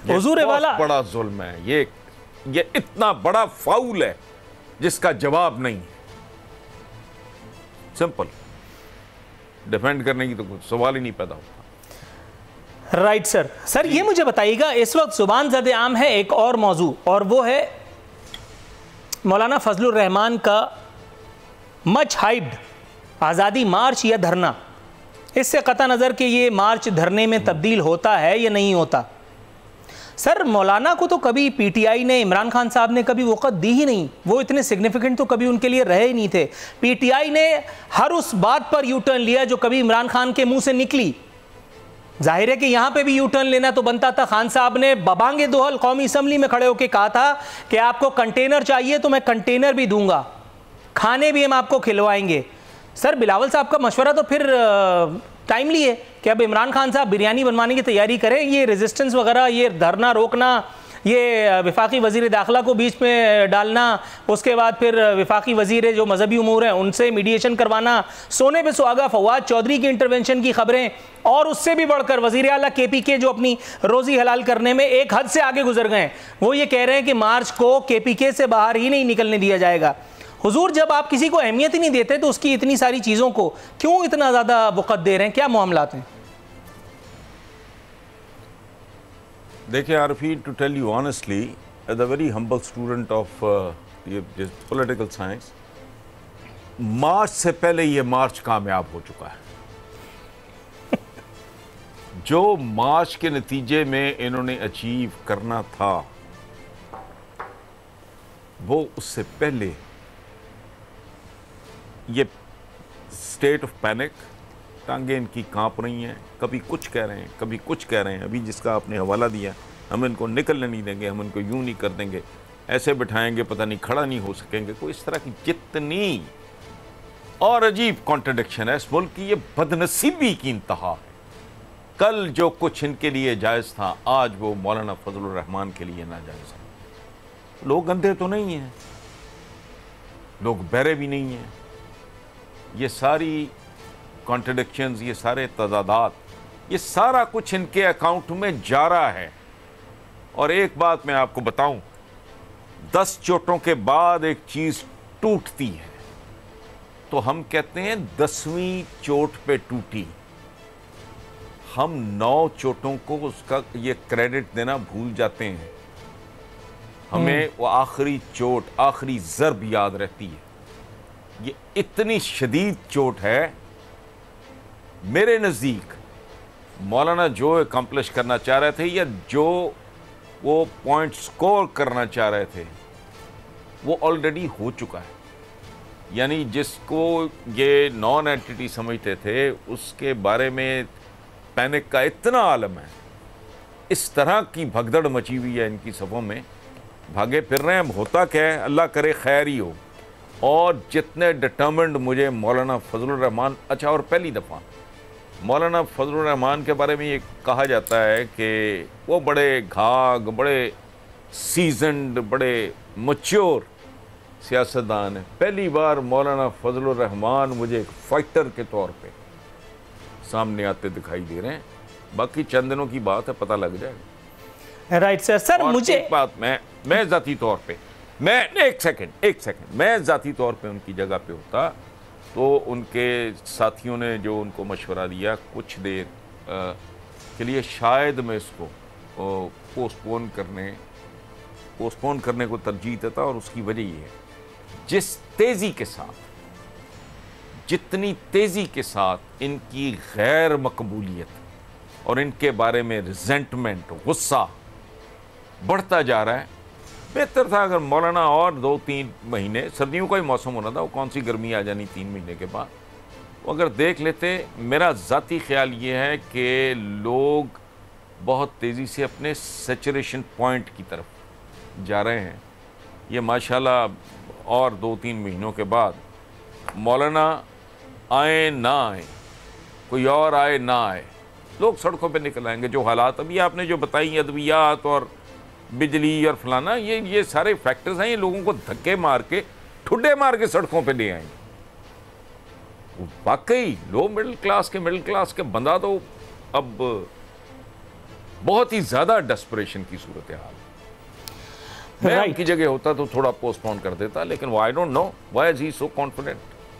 हुजूर वाला बड़ा जुल्म है ये इतना बड़ा फाउल है जिसका जवाब नहीं है। सिंपल, डिफेंड करने की तो कुछ सवाल ही नहीं पैदा होता। राइट सर ये मुझे बताइएगा, इस वक्त जुबान ज़द आम है एक और मौजू, और वो है मौलाना फजलुर रहमान का मच हाइप्ड आज़ादी मार्च या धरना। इससे कता नज़र कि ये मार्च धरने में तब्दील होता है या नहीं होता। सर मौलाना को तो कभी पीटीआई ने, इमरान खान साहब ने कभी वक़्त दी ही नहीं, वो इतने सिग्निफिकेंट तो कभी उनके लिए रहे ही नहीं थे। पीटीआई ने हर उस बात पर यू टर्न लिया जो कभी इमरान खान के मुंह से निकली। जाहिर है कि यहाँ पे भी यू टर्न लेना तो बनता था। खान साहब ने बबांगे दोहल कौमी असम्बली में खड़े होकर कहा था कि आपको कंटेनर चाहिए तो मैं कंटेनर भी दूंगा, खाने भी हम आपको खिलवाएंगे। सर बिलावल साहब का मशवरा तो फिर टाइमली है कि अब इमरान खान साहब बिरयानी बनवाने की तैयारी करें। ये रेजिस्टेंस वगैरह, ये धरना रोकना, ये विफाकी वज़ीर दाखिला को बीच में डालना, उसके बाद फिर विफाकी वज़ीर जो मजहबी उमूर हैं उनसे मीडिएशन करवाना, सोने पे सुहागा फवाद चौधरी की इंटरवेंशन की खबरें, और उससे भी बढ़कर वज़ीर आला KPK जो अपनी रोज़ी हलाल करने में एक हद से आगे गुजर गए, वो ये कह रहे हैं कि मार्च को KPK से बाहर ही नहीं निकलने दिया जाएगा। हुजूर जब आप किसी को अहमियत ही नहीं देते तो उसकी इतनी सारी चीज़ों को क्यों इतना ज़्यादा वक़्त दे रहे हैं, क्या मामलात हैं? देखिए Arfi, to tell you honestly, as a very humble student of political science, मार्च से पहले ये मार्च कामयाब हो चुका है। जो मार्च के नतीजे में इन्होंने अचीव करना था वो उससे पहले ये स्टेट ऑफ पैनिक, टांगे इनकी कांप रही हैं, कभी कुछ कह रहे हैं कभी कुछ कह रहे हैं। अभी जिसका आपने हवाला दिया, हम इनको निकलने नहीं देंगे, हम इनको यूं नहीं कर देंगे, ऐसे बिठाएंगे पता नहीं खड़ा नहीं हो सकेंगे, कोई इस तरह की जितनी और अजीब कॉन्ट्रडिक्शन है इस मुल्क की, ये बदनसीबी की इंतहा है। कल जो कुछ इनके लिए जायज़ था आज वो मौलाना फजलुर रहमान के लिए नाजायज़ है। लोग अंधे तो नहीं हैं, लोग बहरे भी नहीं हैं। ये सारी कॉन्ट्रडिक्शंस, ये सारे तजादात, ये सारा कुछ इनके अकाउंट में जा रहा है। और एक बात मैं आपको बताऊं, 10 चोटों के बाद एक चीज़ टूटती है तो हम कहते हैं 10वीं चोट पे टूटी। हम 9 चोटों को उसका ये क्रेडिट देना भूल जाते हैं। हमें वो आखिरी चोट, आखिरी ज़र्ब याद रहती है। ये इतनी शदीद चोट है। मेरे नज़दीक मौलाना जो अकम्प्लिश करना चाह रहे थे या जो वो पॉइंट स्कोर करना चाह रहे थे वो ऑलरेडी हो चुका है। यानी जिसको ये नॉन एंटिटी समझते थे उसके बारे में पैनिक का इतना आलम है, इस तरह की भगदड़ मची हुई है इनकी सफ़ों में, भागे फिर रहे हैं। होता क्या है, अल्लाह करे खैर ही हो। और जितने डिटर्मिन्ड मुझे मौलाना फजलुर रहमान, अच्छा और पहली दफ़ा मौलाना फजलुर रहमान के बारे में ये कहा जाता है कि वो बड़े घाग, बड़े सीजनड, बड़े मैच्योर सियासतदान है। पहली बार मौलाना फजलुर रहमान मुझे एक फाइटर के तौर पे सामने आते दिखाई दे रहे हैं। बाकी चंद दिनों की बात है, पता लग जाएगा। राइट सर मुझे एक बात, मैं ज़ाती तौर पे, मैं एक सेकंड मैं ज़ाती तौर पे उनकी जगह पे होता तो उनके साथियों ने जो उनको मशवरा दिया कुछ देर के लिए, शायद मैं इसको पोस्टपोन करने को तरजीह देता। और उसकी वजह ये है, जिस तेज़ी के साथ, जितनी तेज़ी के साथ इनकी गैर मकबूलियत और इनके बारे में रिजेंटमेंट, गुस्सा बढ़ता जा रहा है, बेहतर था अगर मौलाना और 2-3 महीने, सर्दियों का ही मौसम होना था, वो कौन सी गर्मी आ जानी 3 महीने के बाद, वो अगर देख लेते। मेरा ज़ाती ख्याल ये है कि लोग बहुत तेज़ी से अपने सैचुरेशन पॉइंट की तरफ जा रहे हैं। ये माशाल्लाह और 2-3 महीनों के बाद मौलाना आए ना आए, कोई और आए ना आए, लोग सड़कों पे निकल आएंगे। जो हालात अभी आपने जो बताई, अद्वियात और बिजली और फलाना, ये सारे फैक्टर्स हैं, ये लोगों को धक्के मार के, ठुड्डे मार के सड़कों पे ले आएंगे। वाकई लो मिडिल क्लास के बंदा तो अब बहुत ही ज़्यादा डेस्परेशन की सूरत हाल। मैं Right. उनकी जगह होता तो थोड़ा पोस्टपोन कर देता, लेकिन I don't know why is he so confident.